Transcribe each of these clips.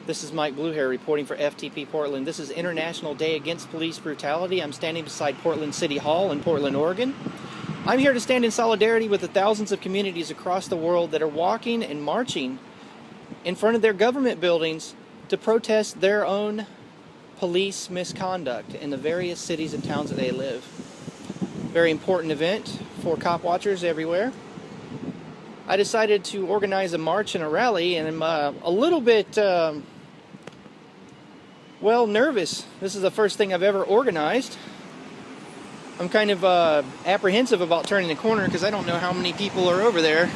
This is Mike Bluehair reporting for FTP Portland. This is International Day Against Police Brutality. I'm standing beside Portland City Hall in Portland, Oregon. I'm here to stand in solidarity with the thousands of communities across the world that are walking and marching in front of their government buildings to protest their own police misconduct in the various cities and towns that they live. Very important event for cop watchers everywhere. I decided to organize a march and a rally, and I'm a little bit, nervous. This is the first thing I've ever organized. I'm kind of apprehensive about turning the corner because I don't know how many people are over there.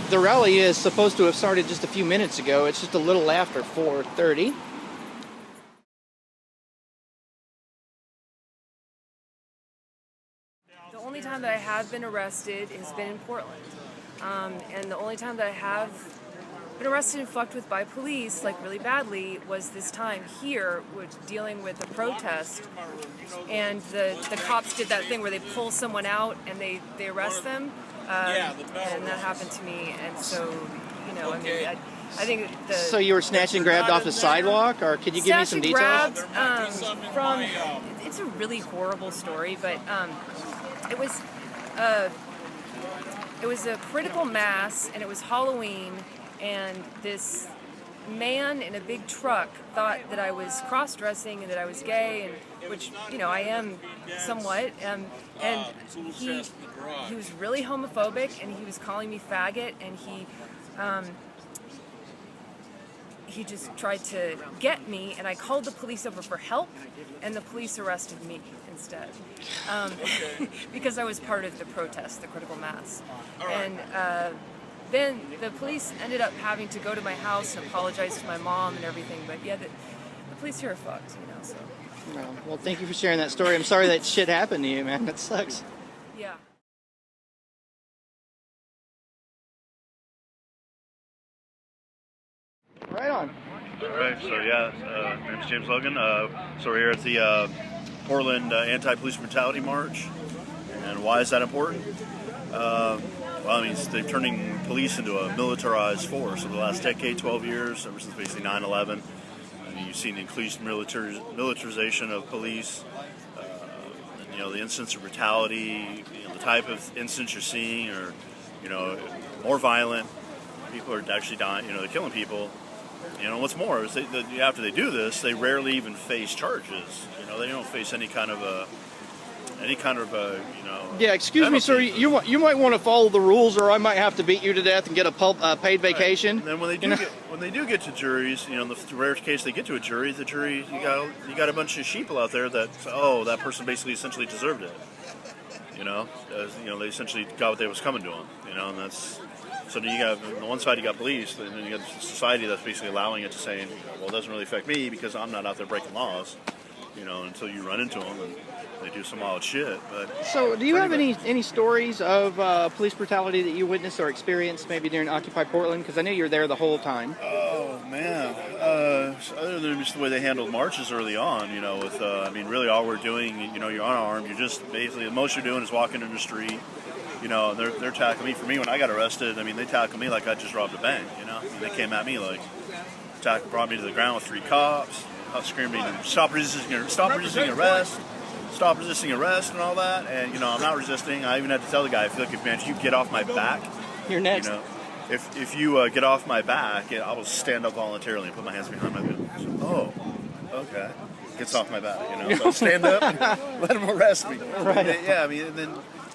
The rally is supposed to have started just a few minutes ago. It's just a little after 4:30. The only time that I have been arrested has been in Portland. And the only time that I have been arrested and fucked with by police, like really badly, was this time here, dealing with a protest. And the cops did that thing where they pull someone out and they arrest them. And that happened to me. And so, I think So you were snatched and grabbed off the sidewalk, or could you give me some details? It's a really horrible story, but it was a critical mass, and it was Halloween, and this man in a big truck thought that I was cross-dressing and that I was gay, and which, I am somewhat, and he was really homophobic, and he was calling me faggot, and he just tried to get me, and I called the police over for help, and the police arrested me instead, because I was part of the protest, the critical mass. And then the police ended up having to go to my house and apologize to my mom and everything, but yeah, the police here are fucked, so. Well, thank you for sharing that story. I'm sorry that shit happened to you, man. That sucks. Yeah. Right on. All right, so my name's James Logan. So we're here at the Portland Anti-Police Brutality March. And why is that important? They're turning police into a militarized force over the last decade, 12 years, ever since basically 9/11. You've seen increased militarization of police. The incidents of brutality, the type of incidents you're seeing are, more violent. People are actually dying, they're killing people. What's more is after they do this, they rarely even face charges. They don't face any kind of a. Yeah, excuse me, sir. You might want to follow the rules, or I might have to beat you to death and get a paid vacation. Right. And then when they do get to juries, in the rare case they get to a jury, the jury you got a bunch of sheeple out there that that person basically essentially deserved it. They essentially got what they was coming to them. And that's. So you got, on the one side you got police, and then you got society that's basically allowing it to say, well, it doesn't really affect me because I'm not out there breaking laws, until you run into them and they do some wild shit. But so do you have any stories of police brutality that you witnessed or experienced maybe during Occupy Portland? Because I know you were there the whole time. Oh, man. Other than just the way they handled marches early on, really all we're doing, you're unarmed. You're just basically, the most you're doing is walking in the street. They're tackling me. For me, when I got arrested, they tackled me like I just robbed a bank, And they came at me like, brought me to the ground with 3 cops, screaming, stop resisting arrest, and all that. And, I'm not resisting. I even had to tell the guy, if you get off my back, you're next. If you get off my back, I will stand up voluntarily and put my hands behind my back. Oh, okay. Gets off my back, So I'll stand up and let him arrest me. Right.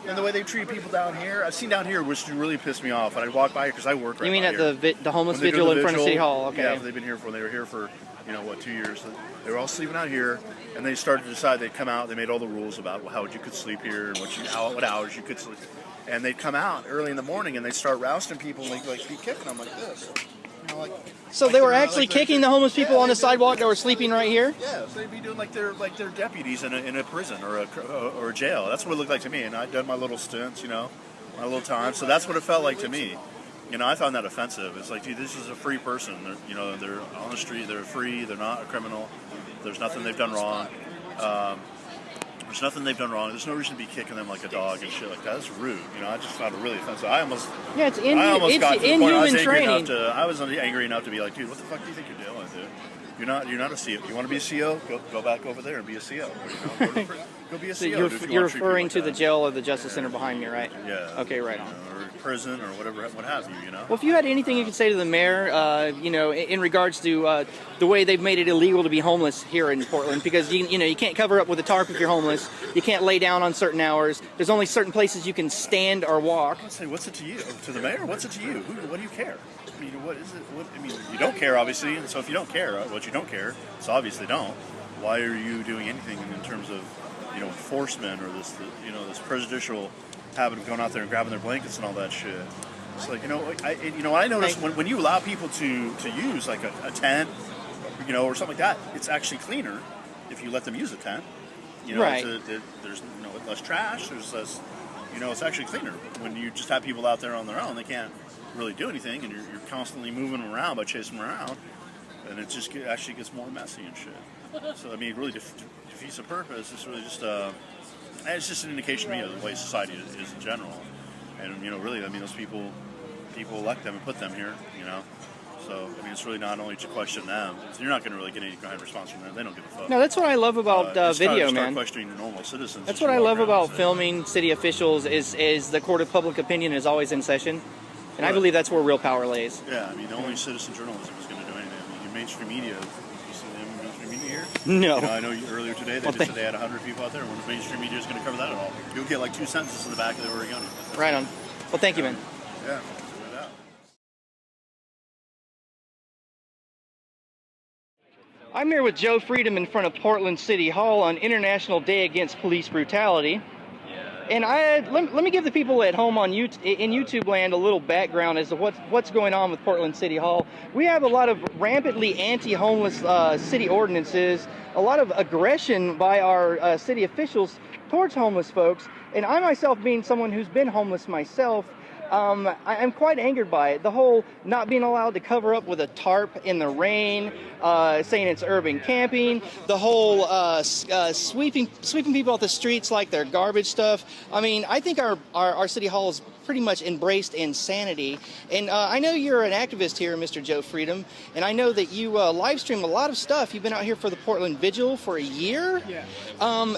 And the way they treat people down here, I've seen down here, which really pissed me off. And I walk by here because I work right. You mean by at here. the homeless vigil in front of City Hall? Okay. Yeah, they've been here they were here for 2 years. They were all sleeping out here, and they started to decide they'd come out. They made all the rules about how you could sleep here and what hours you could sleep. And they'd come out early in the morning and they'd start rousting people and they'd be kicking them like this. So they were actually kicking the homeless people on the sidewalk that were sleeping right here? Yeah, so they'd be doing like they're deputies in a prison or a jail. That's what it looked like to me. And I'd done my little stints, my little time. So that's what it felt like to me. I found that offensive. It's like, dude, this is a free person. They're on the street. They're free. They're not a criminal. There's nothing they've done wrong. There's nothing they've done wrong. There's no reason to be kicking them like a dog and shit like that. That's rude. I just found it really offensive. I almost got to the point I was angry enough to be like, dude, what the fuck do you think you're doing, dude? You're not a CO. You want to be a CO? Go back over there and be a CO. Go be a CO. So you're referring to the jail or the Justice Center behind me, right? Yeah. Okay, right on. Or prison or whatever, what have you. Well, if you had anything you could say to the mayor, in regards to the way they've made it illegal to be homeless here in Portland, because you can't cover up with a tarp if you're homeless. You can't lay down on certain hours. There's only certain places you can stand or walk. I would say, what's it to you? To the mayor? What's it to you? What do you care? What is it? You don't care, obviously. And so if you don't care, you don't care. So obviously don't. Why are you doing anything in terms of, enforcement or this prejudicial habit of going out there and grabbing their blankets and all that shit? It's like, I noticed when you allow people to use like a tent, or something like that, it's actually cleaner if you let them use a tent. Right. There's less trash. There's less. It's actually cleaner when you just have people out there on their own. They can't really do anything, and you're constantly moving them around by chasing them around, and it just actually gets more messy and shit. So it really defeats the purpose. It's really just it's just an indication to me of the way society is in general, and really, those people elect them and put them here, So it's really not only to question them. You're not going to really get any kind of response from them. They don't give a fuck. No, that's what I love about video, man. Questioning normal citizens. That's what I love about filming city officials is the court of public opinion is always in session. And I believe that's where real power lays. Yeah, the only citizen journalism is going to do anything. Your mainstream media, you see the mainstream media here? No. I know earlier today they said they had 100 people out there. When the mainstream media is going to cover that at all? You'll get like 2 sentences in the back of the Oregonian. Right on. Well, thank you, man. Yeah. I'm here with Joe Freedom in front of Portland City Hall on International Day Against Police Brutality. And let me give the people at home in YouTube land a little background as to what's going on with Portland City Hall. We have a lot of rampantly anti-homeless city ordinances, a lot of aggression by our city officials towards homeless folks. And I myself, being someone who's been homeless myself, I'm quite angered by it. The whole not being allowed to cover up with a tarp in the rain, saying it's urban camping, the whole sweeping people off the streets like they're garbage stuff. I think our city hall is pretty much embraced insanity. And I know you're an activist here, Mr. Joe Freedom, and I know that you live stream a lot of stuff. You've been out here for the Portland Vigil for a year. Yeah.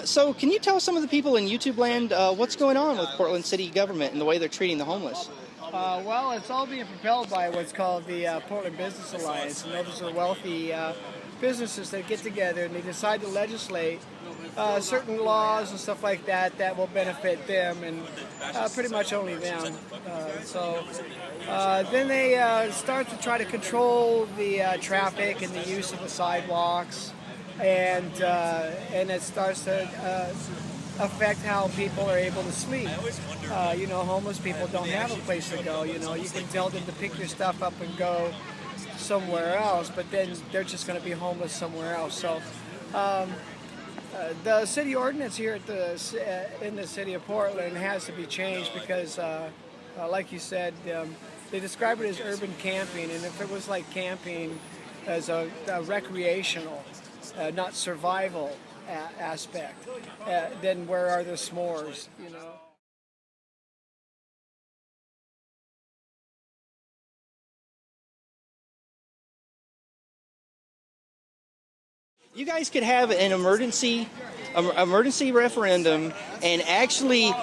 So can you tell some of the people in YouTube land what's going on with Portland city government and the way they're treating the homeless? Well, it's all being propelled by what's called the Portland Business Alliance. And those are wealthy businesses that get together and they decide to legislate certain laws and stuff like that that will benefit them and pretty much only them. Then they start to try to control the traffic and the use of the sidewalks, and it starts to affect how people are able to sleep. Homeless people don't have a place to go. You can tell them to pick their stuff up and go somewhere else, but then they're just going to be homeless somewhere else. So the city ordinance here in the city of Portland has to be changed because, like you said, they describe it as urban camping, and if it was like camping as a recreational, not survival aspect, then where are the s'mores, You guys could have an emergency referendum and actually,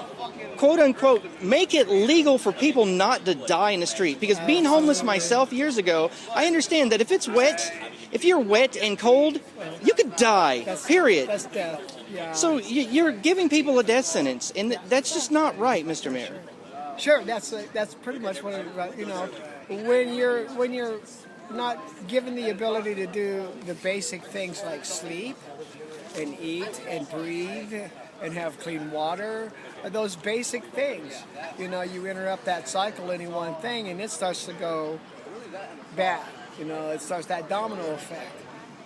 quote unquote, make it legal for people not to die in the street. Because being homeless myself years ago, I understand that if you're wet and cold, you could die, period. That's death. Yeah. So you're giving people a death sentence, and that's just not right, Mr. Mayor. Sure, that's pretty much what when you're not given the ability to do the basic things like sleep and eat and breathe and have clean water, those basic things. You interrupt that cycle, any one thing, and it starts to go bad. It starts that domino effect.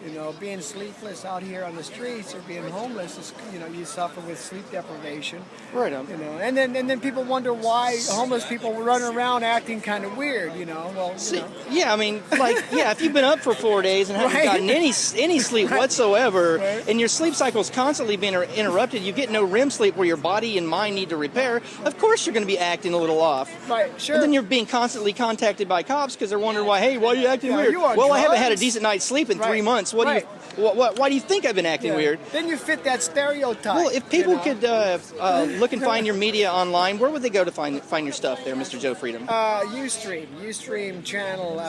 You know, being sleepless out here on the streets or being homeless is, you know, you suffer with sleep deprivation. Right on. You know, and then people wonder why homeless people run around acting kind of weird. You know, well, you know. Yeah, I mean, like, yeah, if you've been up for 4 days and haven't Right. gotten any sleep whatsoever, Right. and your sleep cycle is constantly being interrupted, you get no REM sleep where your body and mind need to repair, of course you're going to be acting a little off. Right, sure. And then you're being constantly contacted by cops because they're wondering why, hey, why are you acting Yeah, weird? you on Well, I haven't had a drugs? decent night's sleep in 3 Right. months. Right. Why do you think I've been acting Yeah. weird? Then you fit that stereotype. Well, if people you know? could look and find your media online, where would they go to find your stuff there, Mr. Joe Freedom? Ustream channel,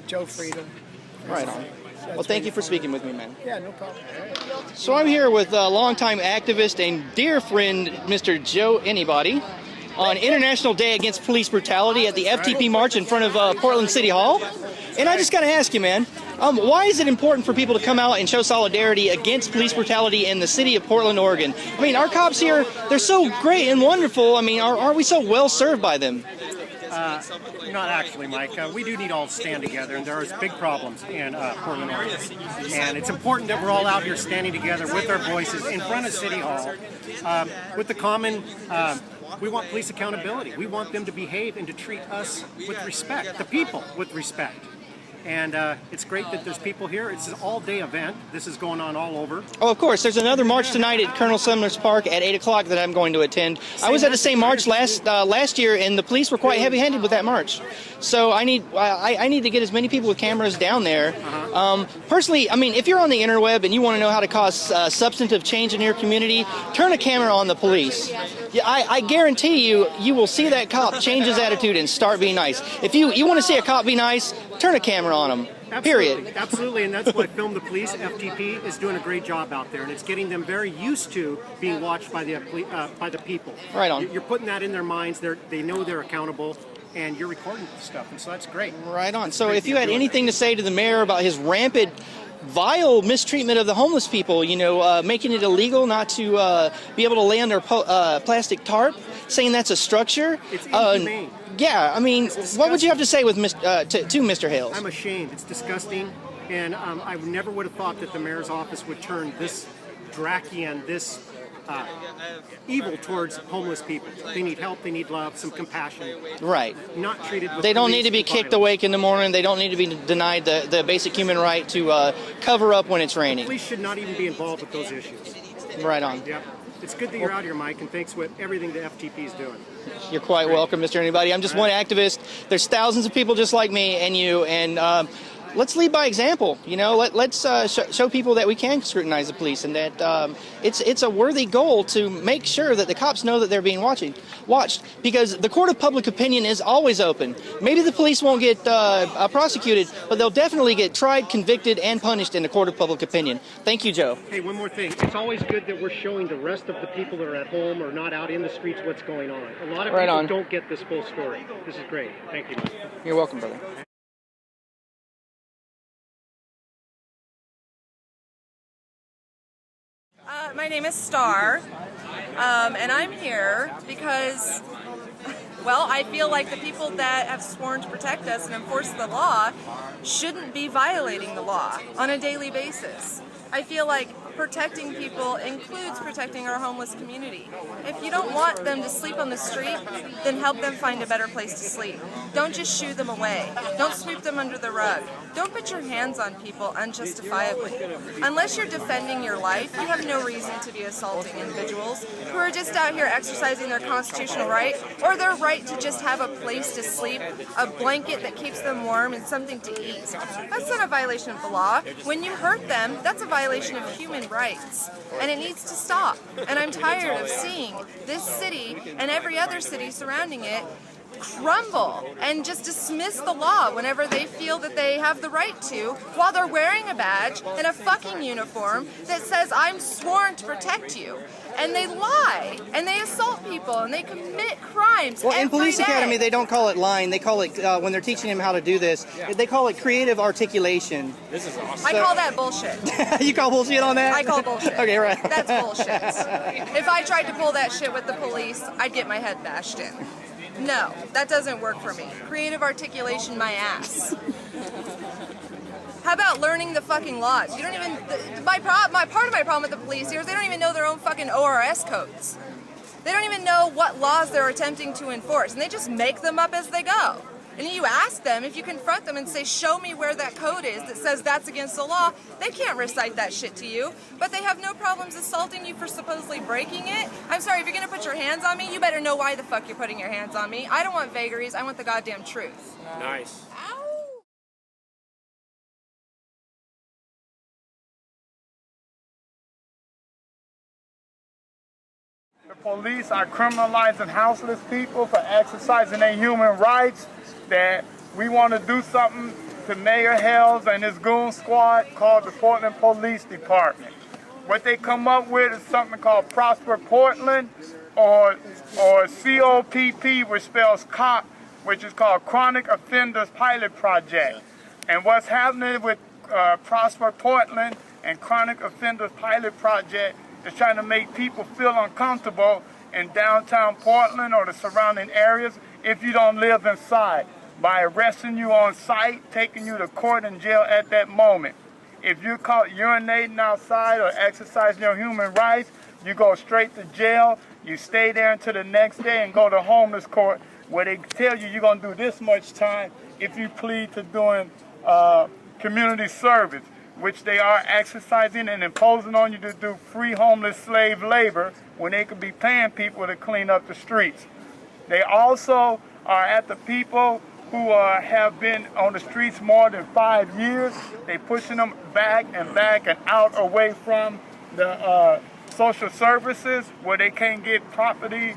Joe Freedom. Right on. That's Well, thank you for pretty speaking with me, man. funny. Yeah, no problem. So I'm here with longtime activist and dear friend, Mr. Joe Anybody, on International Day Against Police Brutality at the FTP March in front of Portland City Hall. And I just got to ask you, man, why is it important for people to come out and show solidarity against police brutality in the city of Portland, Oregon? I mean, our cops here, they're so great and wonderful. I mean, aren't we so well served by them? Not actually, Mike. We do need all to stand together, and there are big problems in Portland, Oregon. And it's important that we're all out here standing together with our voices in front of City Hall, with the common. We want police accountability. We want them to behave and to treat us with respect, the people with respect. And it's great that there's people here. It's an all-day event. This is going on all over. Oh, of course. There's another march tonight at Colonel Sumner's Park at 8 o'clock that I'm going to attend. I was at the same march last year, and the police were quite heavy-handed with that march. So I need to get as many people with cameras down there. Personally, I mean, if you're on the interweb and you want to know how to cause substantive change in your community, turn a camera on the police. Yeah, I guarantee you will see that cop change his attitude and start being nice. If you want to see a cop be nice, turn a camera on him. Absolutely. Period. Absolutely, and that's why Film the Police, FTP, is doing a great job out there, and it's getting them very used to being watched by the people. Right on. You're putting that in their minds. They know they're accountable, and you're recording stuff, and so that's great. Right on. It's So great if that you you're had doing anything to say to the mayor about his rampant, vile mistreatment of the homeless people, you know, making it illegal not to be able to lay under plastic tarp, saying that's a structure. It's inhumane. Yeah, I mean, It's what would you have disgusting. to say with to Mr. Hales? I'm ashamed. It's disgusting, and I never would have thought that the mayor's office would turn this Drakian, this evil towards homeless people. They need help. They need love, some compassion. Right. Not treated with They don't police need to be and kicked violence. awake in the morning. They don't need to be denied the basic human right to cover up when it's raining. Police should not even be involved with those issues. Right on. Yep. It's good that you're out here, Mike, and thanks for everything the FTP is doing. You're quite welcome, Mr. Anybody. I'm just one activist. There's thousands of people just like me and you, and let's lead by example. You know, let's show people that we can scrutinize the police, and that it's a worthy goal to make sure that the cops know that they're being watched. Because the court of public opinion is always open. Maybe the police won't get prosecuted, but they'll definitely get tried, convicted, and punished in the court of public opinion. Thank you, Joe. Hey, one more thing. It's always good that we're showing the rest of the people that are at home or not out in the streets what's going on. A lot of Right people on. don't get this full story. This is great. Thank you, Mike. You're welcome, brother. My name is Star, and I'm here because, well, I feel like the people that have sworn to protect us and enforce the law shouldn't be violating the law on a daily basis. I feel like protecting people includes protecting our homeless community. If you don't want them to sleep on the street, then help them find a better place to sleep. Don't just shoo them away. Don't sweep them under the rug. Don't put your hands on people unjustifiably. Unless you're defending your life, you have no reason to be assaulting individuals who are just out here exercising their constitutional right or their right to just have a place to sleep, a blanket that keeps them warm, and something to eat. That's not a violation of the law. When you hurt them, that's a violation of human rights, and it needs to stop. And I'm tired of seeing this city and every other city surrounding it crumble and just dismiss the law whenever they feel that they have the right to, while they're wearing a badge and a fucking uniform that says, I'm sworn to protect you. And they lie, and they assault people, and they commit crimes Well, in every Police day. Academy, they don't call it lying. They call it, when they're teaching him how to do this, they call it creative articulation. This is awesome. I call that bullshit. You call bullshit on that? I call bullshit. Okay, right. That's bullshit. If I tried to pull that shit with the police, I'd get my head bashed in. No, that doesn't work for me. Creative articulation, my ass. How about learning the fucking laws? You don't even, part of my problem with the police here is they don't even know their own fucking ORS codes. They don't even know what laws they're attempting to enforce, and they just make them up as they go. And you ask them, if you confront them and say, show me where that code is that says that's against the law, they can't recite that shit to you, but they have no problems assaulting you for supposedly breaking it. I'm sorry, if you're gonna put your hands on me, you better know why the fuck you're putting your hands on me. I don't want vagaries, I want the goddamn truth. Nice. The police are criminalizing houseless people for exercising their human rights. That we want to do something to Mayor Hells and his goon squad called the Portland Police Department. What they come up with is something called Prosper Portland, or COPP, which spells COP, which is called Chronic Offenders Pilot Project. And what's happening with Prosper Portland and Chronic Offenders Pilot Project is trying to make people feel uncomfortable in downtown Portland or the surrounding areas if you don't live inside, by arresting you on site, taking you to court and jail at that moment. If you're caught urinating outside or exercising your human rights, you go straight to jail. You stay there until the next day and go to homeless court, where they tell you you're going to do this much time if you plead to doing community service, which they are exercising and imposing on you to do free homeless slave labor when they could be paying people to clean up the streets. They also are at the people who have been on the streets more than 5 years. They pushing them back and out away from the social services, where they can't get proper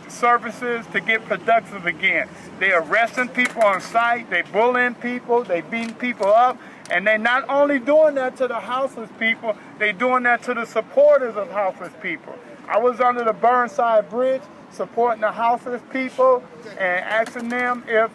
services to get productive again. They arresting people on site, they bullying people, they beating people up, and they not only doing that to the houseless people, they doing that to the supporters of houseless people. I was under the Burnside Bridge supporting the houseless people and asking them if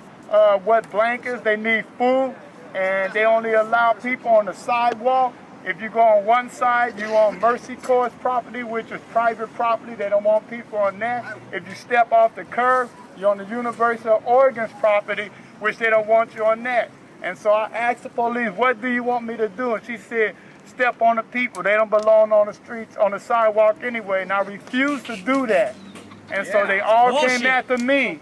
what blankets they need, food, and they only allow people on the sidewalk. If you go on one side, you on Mercy Corps property, which is private property. They don't want people on that. If you step off the curb, you're on the University of Oregon's property, which they don't want you on that. And so I asked the police, what do you want me to do? And she said, step on the people. They don't belong on the streets, on the sidewalk anyway. And I refused to do that. And so they all came after me.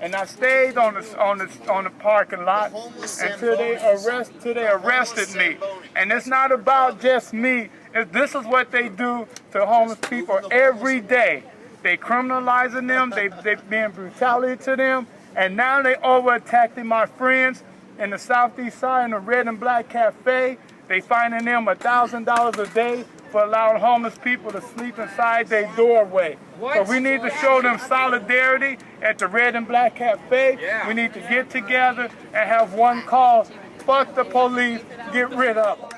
And I stayed on the parking lot until they arrested me. And it's not about just me. This is what they do to homeless people every day. They criminalizing them. They being brutality to them. And now they over attacking my friends in the Southeast Side in the Red and Black Cafe. They finding them $1,000 a day for allowing homeless people to sleep inside their doorway. So we need to show them solidarity at the Red and Black Cafe. We need to get together and have one cause. Fuck the police, get rid of them.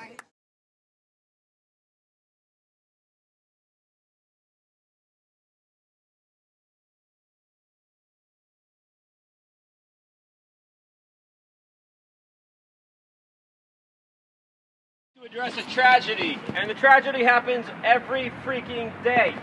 To address a tragedy, and the tragedy happens every freaking day.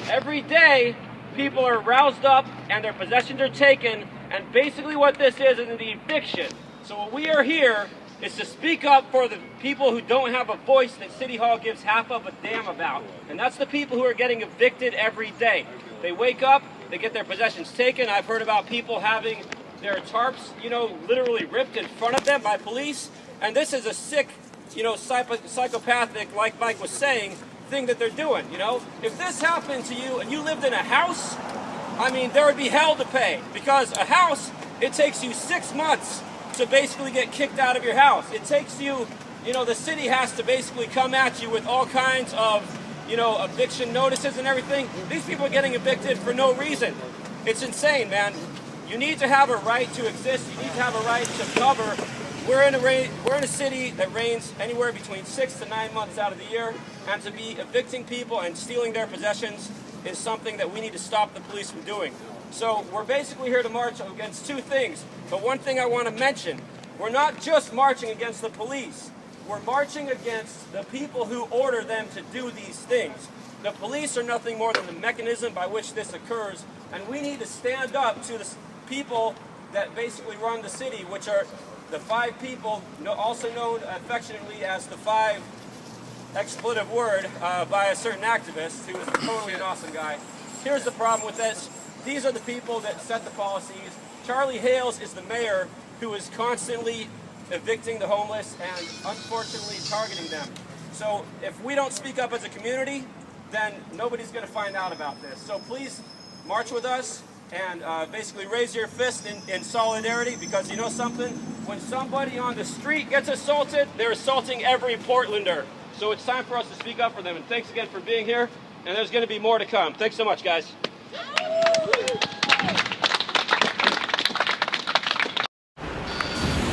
Every day, people are roused up and their possessions are taken, and basically what this is an eviction. So what we are here is to speak up for the people who don't have a voice that City Hall gives half of a damn about, and that's the people who are getting evicted every day. They wake up, they get their possessions taken. I've heard about people having their tarps, literally ripped in front of them by police, and this is a sick, psychopathic, like Mike was saying, thing that they're doing, If this happened to you and you lived in a house, there would be hell to pay, because a house, it takes you 6 months to basically get kicked out of your house. It takes you, the city has to basically come at you with all kinds of, eviction notices and everything. These people are getting evicted for no reason. It's insane, man. You need to have a right to exist. You need to have a right to cover. We're in a city that rains anywhere between 6 to 9 months out of the year, and to be evicting people and stealing their possessions is something that we need to stop the police from doing. So we're basically here to march against two things. But one thing I want to mention, we're not just marching against the police. We're marching against the people who order them to do these things. The police are nothing more than the mechanism by which this occurs, and we need to stand up to the people that basically run the city, which are the 5 people, also known affectionately as the 5 expletive word by a certain activist who is totally an awesome guy. Here's the problem with this. These are the people that set the policies. Charlie Hales is the mayor who is constantly evicting the homeless and unfortunately targeting them. So if we don't speak up as a community, then nobody's going to find out about this. So please march with us and basically raise your fist in solidarity, because you know something? When somebody on the street gets assaulted, they're assaulting every Portlander. So it's time for us to speak up for them. And thanks again for being here. And there's going to be more to come. Thanks so much, guys.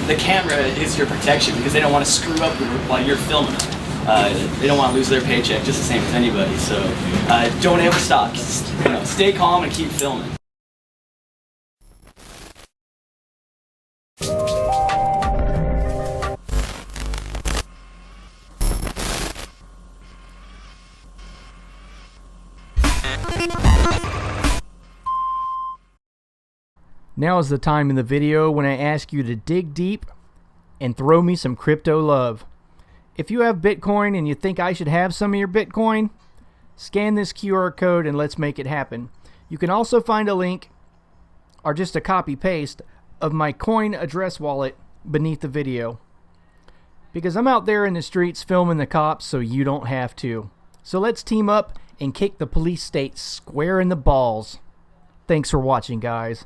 The camera is your protection because they don't want to screw up while you're filming them. They don't want to lose their paycheck just the same as anybody. So don't ever stop. Stay calm and keep filming. Now is the time in the video when I ask you to dig deep and throw me some crypto love. If you have Bitcoin and you think I should have some of your Bitcoin, scan this QR code and let's make it happen. You can also find a link, or just a copy paste, of my coin address wallet beneath the video. Because I'm out there in the streets filming the cops so you don't have to. So let's team up and kick the police state square in the balls. Thanks for watching, guys.